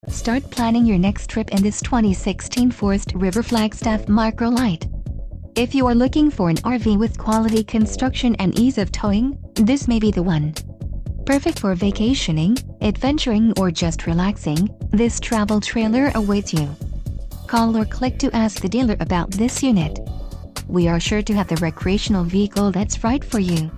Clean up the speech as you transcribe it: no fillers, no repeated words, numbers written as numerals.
Start planning your next trip in this 2016 Forest River FLAGSTAFF Micro LITE. If you are looking for an RV with quality construction and ease of towing, this may be the one. Perfect for vacationing, adventuring or just relaxing, this travel trailer awaits you. Call or click to ask the dealer about this unit. We are sure to have the recreational vehicle that's right for you.